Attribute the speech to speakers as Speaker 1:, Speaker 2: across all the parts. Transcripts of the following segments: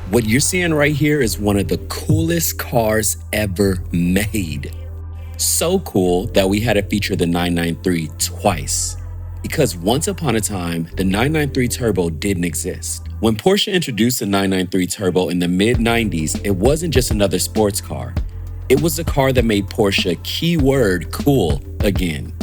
Speaker 1: What you're seeing right here is one of the coolest cars ever made. So cool that we had to feature the 993 twice. Because once upon a time, the 993 Turbo didn't exist. When Porsche introduced the 993 Turbo in the mid-90s, it wasn't just another sports car. It was a car that made Porsche, keyword, cool again.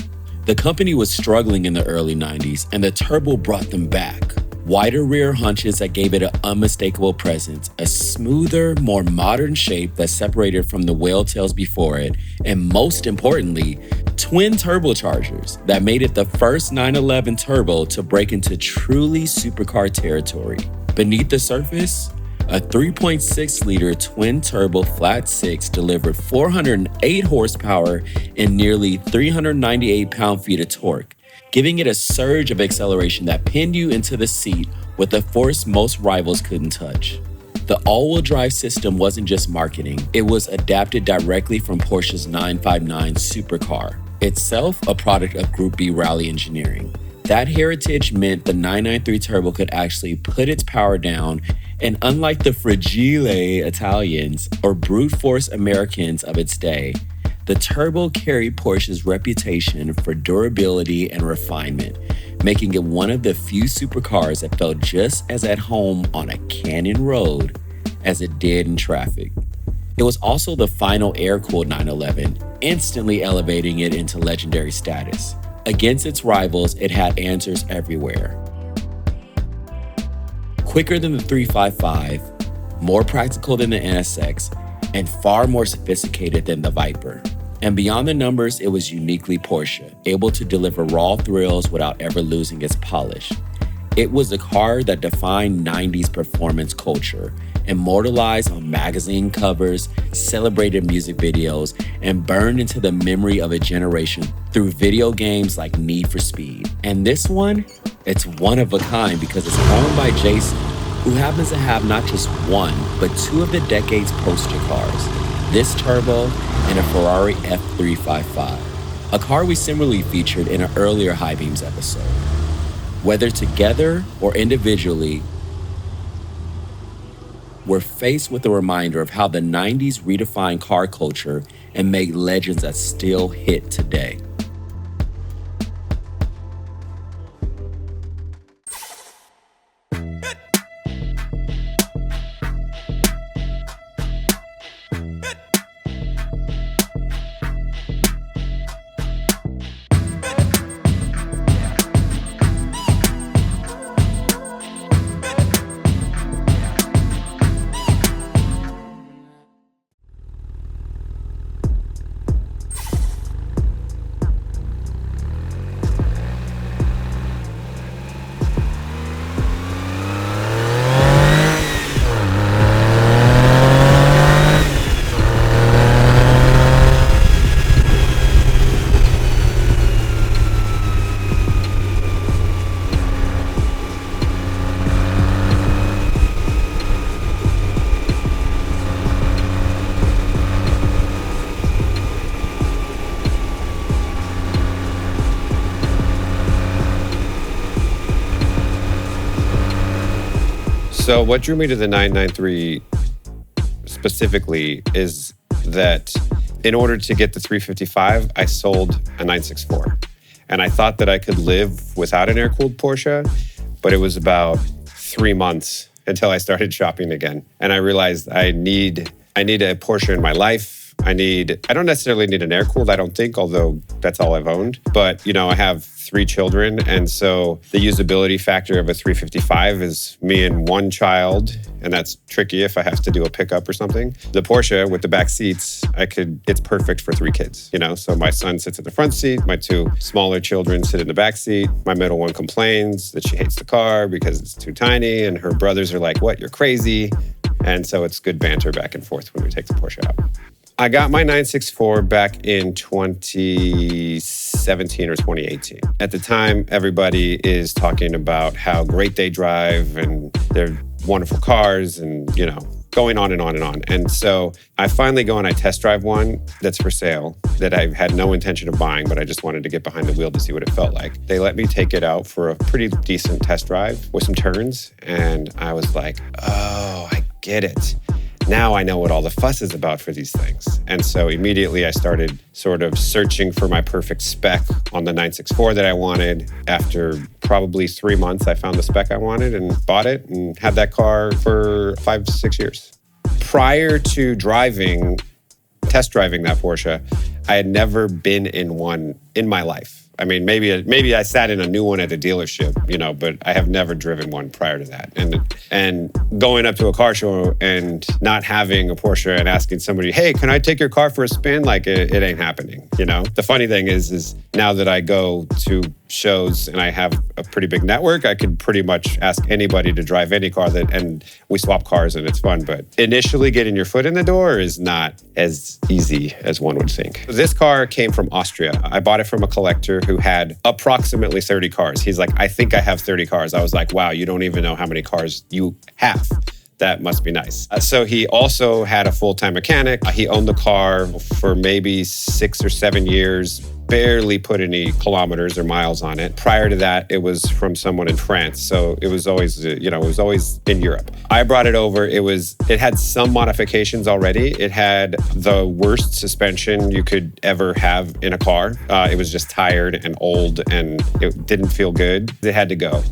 Speaker 1: The company was struggling in the early 90s, and the Turbo brought them back. Wider rear hunches that gave it an unmistakable presence, a smoother, more modern shape that separated from the whale tails before it, and most importantly, twin turbochargers that made it the first 911 Turbo to break into truly supercar territory. Beneath the surface, a 3.6-liter twin-turbo flat-six delivered 408 horsepower and nearly 398 pound-feet of torque, giving it a surge of acceleration that pinned you into the seat with a force most rivals couldn't touch. The all-wheel drive system wasn't just marketing, it was adapted directly from Porsche's 959 supercar, itself a product of Group B rally engineering. That heritage meant the 993 Turbo could actually put its power down, and unlike the fragile Italians or brute force Americans of its day, the Turbo carried Porsche's reputation for durability and refinement, making it one of the few supercars that felt just as at home on a canyon road as it did in traffic. It was also the final air-cooled 911, instantly elevating it into legendary status. Against its rivals, it had answers everywhere. Quicker than the 355, more practical than the NSX, and far more sophisticated than the Viper. And beyond the numbers, it was uniquely Porsche, able to deliver raw thrills without ever losing its polish. It was a car that defined 90s performance culture, immortalized on magazine covers, celebrated music videos, and burned into the memory of a generation through video games like Need for Speed. And this one, it's one of a kind because it's owned by Jason, who happens to have not just one, but two of the decade's poster cars, this Turbo and a Ferrari F355, a car we similarly featured in an earlier High Beams episode. Whether together or individually, we're faced with a reminder of how the 90s redefined car culture and made legends that still hit today.
Speaker 2: So what drew me to the 993 specifically is that in order to get the 355, I sold a 964. And I thought that I could live without an air-cooled Porsche, but it was about 3 months until I started shopping again. And I realized I need a Porsche in my life. I don't necessarily need an air-cooled, I don't think, although that's all I've owned. But, I have 3 children, and so the usability factor of a 355 is me and one child, and that's tricky if I have to do a pickup or something. The Porsche with the back seats, it's perfect for 3 kids, So my son sits in the front seat, my 2 smaller children sit in the back seat. My middle one complains that she hates the car because it's too tiny, and her brothers are like, "What, you're crazy?" And so it's good banter back and forth when we take the Porsche out. I got my 964 back in 2017 or 2018. At the time, everybody is talking about how great they drive and they're wonderful cars and, going on and on and on. And so I finally go and I test drive one that's for sale that I had no intention of buying, but I just wanted to get behind the wheel to see what it felt like. They let me take it out for a pretty decent test drive with some turns. And I was like, oh, I get it. Now I know what all the fuss is about for these things. And so immediately I started sort of searching for my perfect spec on the 964 that I wanted. After probably 3 months, I found the spec I wanted and bought it and had that car for 5 to 6 years. Prior to test driving that Porsche, I had never been in one in my life. I mean, maybe I sat in a new one at a dealership, but I have never driven one prior to that. And going up to a car show and not having a Porsche and asking somebody, hey, can I take your car for a spin? Like it ain't happening, The funny thing is now that I go to shows and I have a pretty big network, I could pretty much ask anybody to drive any car and we swap cars and it's fun. But initially getting your foot in the door is not as easy as one would think. This car came from Austria. I bought it from a collector who had approximately 30 cars. He's like, I think I have 30 cars. I was like, wow, you don't even know how many cars you have. That must be nice. So he also had a full-time mechanic. He owned the car for maybe 6 or 7 years, barely put any kilometers or miles on it. Prior to that, it was from someone in France. So it was always, in Europe. I brought it over. It had some modifications already. It had the worst suspension you could ever have in a car. It was just tired and old and it didn't feel good. It had to go.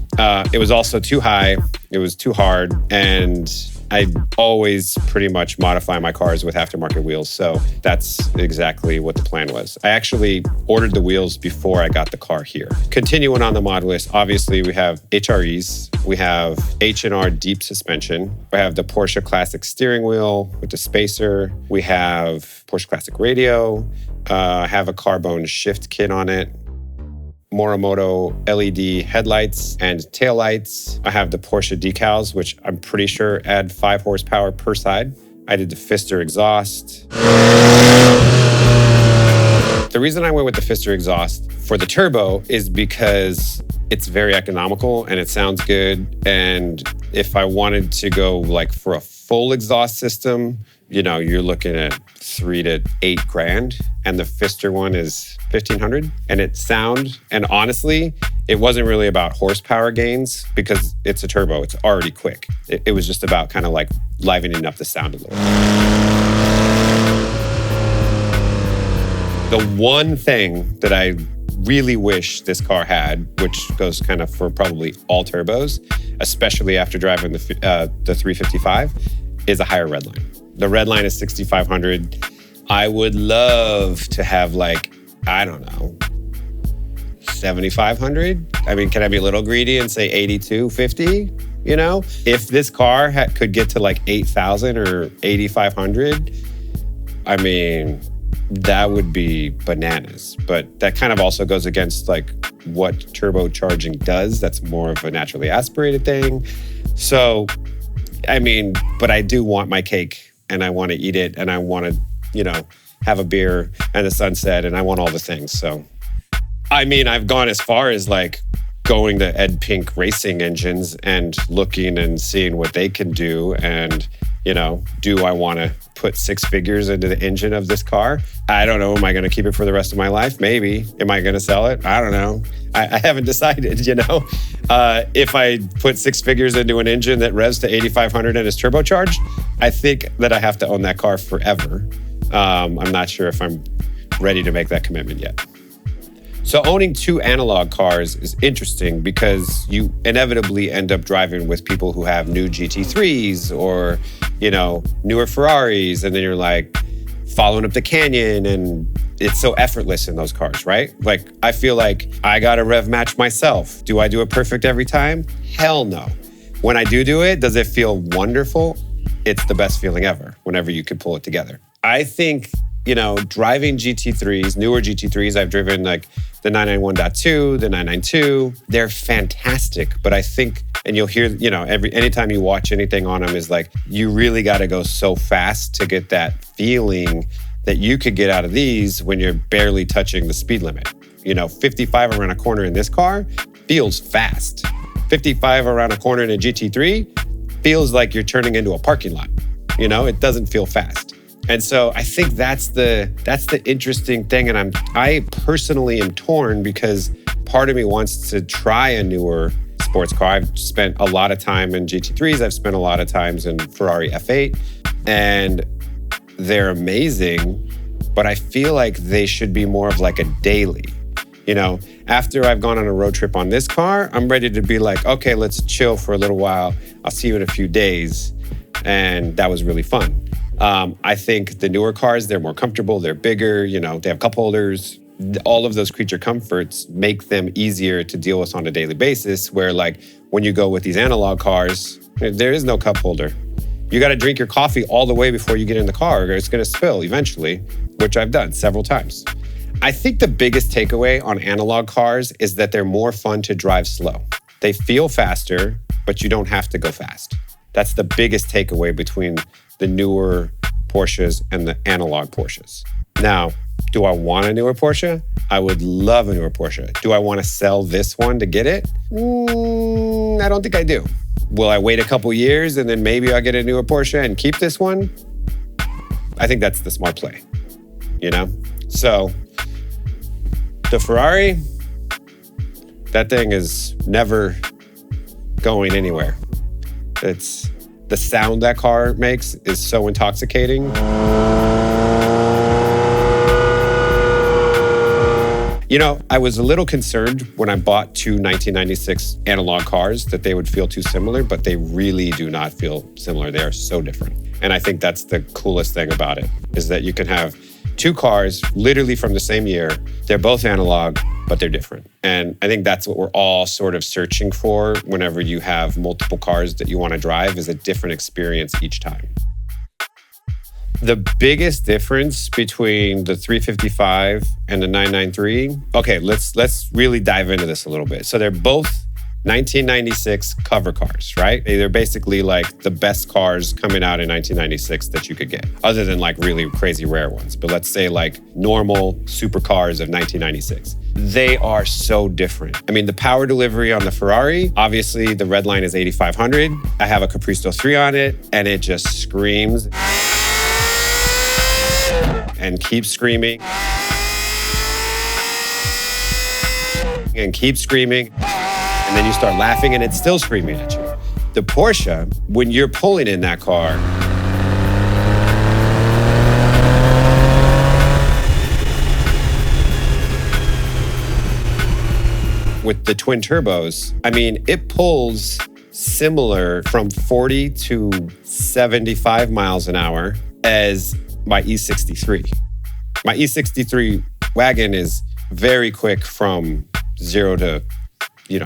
Speaker 2: It was also too high. It was too hard. And I always pretty much modify my cars with aftermarket wheels. So that's exactly what the plan was. I actually ordered the wheels before I got the car here. Continuing on the mod list, obviously we have HREs, we have H&R deep suspension, we have the Porsche Classic steering wheel with the spacer, we have Porsche Classic radio, I have a carbon shift kit on it, Morimoto LED headlights and taillights. I have the Porsche decals, which I'm pretty sure add 5 horsepower per side. I did the Fisker exhaust. The reason I went with the Fisker exhaust for the turbo is because it's very economical and it sounds good. And if I wanted to go for a full exhaust system, you're looking at $3,000 to $8,000, and the Fisker one is $1,500. And honestly, it wasn't really about horsepower gains because it's a turbo. It's already quick. It was just about kind of livening up the sound a little. The one thing that I really wish this car had, which goes kind of for probably all turbos, especially after driving the 355, is a higher red line. The red line is 6,500. I would love to have 7,500. I mean, can I be a little greedy and say 8,250? If this car could get to 8,000 or 8,500, I mean, that would be bananas. But that kind of also goes against what turbocharging does. That's more of a naturally aspirated thing. So, I mean, but I do want my cake and I want to eat it and I want to, have a beer and the sunset and I want all the things. So, I mean, I've gone as far as going to Ed Pink racing engines and looking and seeing what they can do. And, do I want to put 6 figures into the engine of this car? I don't know. Am I going to keep it for the rest of my life? Maybe. Am I going to sell it? I don't know. I haven't decided, If I put 6 figures into an engine that revs to 8,500 and is turbocharged, I think that I have to own that car forever. I'm not sure if I'm ready to make that commitment yet. So owning 2 analog cars is interesting because you inevitably end up driving with people who have new GT3s or, newer Ferraris. And then you're following up the canyon and it's so effortless in those cars, right? I feel like I got to rev match myself. Do I do it perfect every time? Hell no. When I do it, does it feel wonderful? It's the best feeling ever whenever you can pull it together. I think, driving GT3s, newer GT3s, I've driven the 991.2, the 992, they're fantastic. But I think, and you'll hear, anytime you watch anything on them is you really got to go so fast to get that feeling that you could get out of these when you're barely touching the speed limit. 55 around a corner in this car feels fast. 55 around a corner in a GT3 feels like you're turning into a parking lot. It doesn't feel fast. And so I think that's the interesting thing. And I personally am torn because part of me wants to try a newer sports car. I've spent a lot of time in GT3s. I've spent a lot of times in Ferrari F8, and they're amazing, but I feel like they should be more of like a daily. You know, after I've gone on a road trip on this car, I'm ready to be like, okay, let's chill for a little while. I'll see you in a few days. And that was really fun. I think the newer cars, they're more comfortable, they're bigger, you know, they have cup holders. All of those creature comforts make them easier to deal with on a daily basis, where like when you go with these analog cars, there is no cup holder. You got to drink your coffee all the way before you get in the car, or it's going to spill eventually, which I've done several times. I think the biggest takeaway on analog cars is that they're more fun to drive slow. They feel faster, but you don't have to go fast. That's the biggest takeaway between the newer Porsches and the analog Porsches. Now, do I want a newer Porsche? I would love a newer Porsche. Do I want to sell this one to get it? I don't think I do. Will I wait a couple years and then maybe I'll get a newer Porsche and keep this one? I think that's the smart play, you know? So, the Ferrari, that thing is never going anywhere. It's the sound that car makes is so intoxicating. You know, I was a little concerned when I bought two 1996 analog cars that they would feel too similar, but they really do not feel similar. They are so different. And I think that's the coolest thing about it, is that you can have two cars literally from the same year. They're both analog, but they're different. And I think that's what we're all sort of searching for whenever you have multiple cars that you want to drive, is a different experience each time. The biggest difference between the 355 and the 993, okay, let's really dive into this a little bit. So they're both 1996 cover cars, right? They're basically like the best cars coming out in 1996 that you could get, other than like really crazy rare ones. But let's say like normal supercars of 1996. They are so different. I mean, the power delivery on the Ferrari, obviously the red line is 8500. I have a Capristo 3 on it, and it just screams and keeps screaming and keeps screaming. And then you start laughing and it's still screaming at you. The Porsche, when you're pulling in that car, with the twin turbos, I mean, it pulls similar from 40 to 75 miles an hour as my E63. My E63 wagon is very quick from 0 to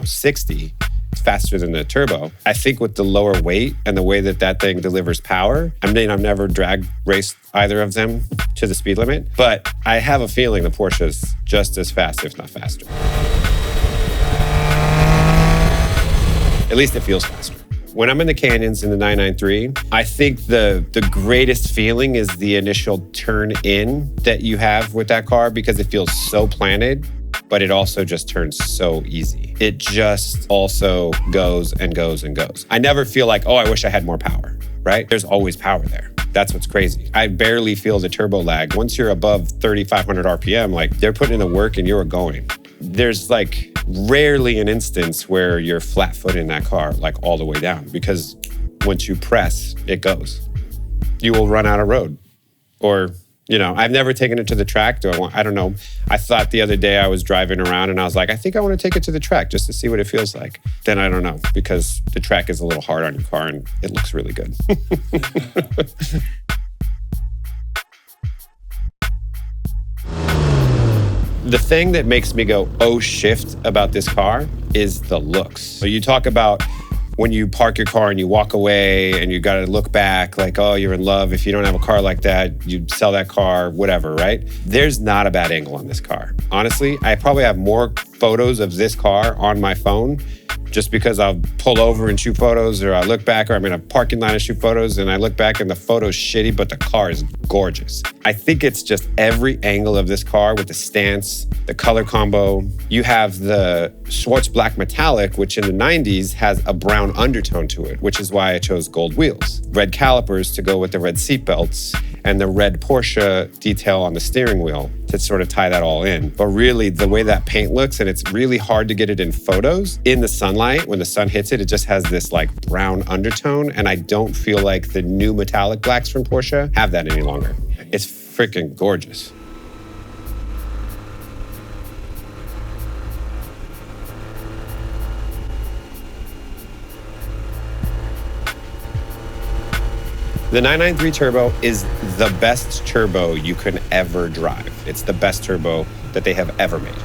Speaker 2: 60. It's faster than the turbo. I think with the lower weight and the way that that thing delivers power, I mean, I've never drag raced either of them to the speed limit, but I have a feeling the Porsche is just as fast, if not faster. At least it feels faster. When I'm in the canyons in the 993, I think the greatest feeling is the initial turn in that you have with that car, because it feels so planted, but it also just turns so easy. It just also goes and goes and goes. I never feel like, oh, I wish I had more power, right? There's always power there. That's what's crazy. I barely feel the turbo lag. Once you're above 3,500 RPM, like they're putting in the work and you're going. There's like rarely an instance where you're flat footing that car like all the way down, because once you press, it goes. You will run out of road. Or, I've never taken it to the track. I don't know. I thought the other day I was driving around and I was like, I think I want to take it to the track just to see what it feels like. Then I don't know, because the track is a little hard on your car and it looks really good. The thing that makes me go, oh, shift about this car is the looks. So you talk about when you park your car and you walk away and you got to look back like, oh, you're in love. If you don't have a car like that, you'd sell that car, whatever, right? There's not a bad angle on this car. Honestly, I probably have more photos of this car on my phone just because I'll pull over and shoot photos, or I look back, or I'm in a parking lot and shoot photos and I look back and the photo's shitty, but the car is gorgeous. I think it's just every angle of this car with the stance, the color combo. You have the Schwarz Black Metallic, which in the 90s has a brown undertone to it, which is why I chose gold wheels. Red calipers to go with the red seatbelts, and the red Porsche detail on the steering wheel to sort of tie that all in. But really, the way that paint looks, and it's really hard to get it in photos, in the sunlight, when the sun hits it, it just has this like brown undertone, and I don't feel like the new metallic blacks from Porsche have that any longer. It's freaking gorgeous. The 993 Turbo is the best turbo you can ever drive. It's the best turbo that they have ever made.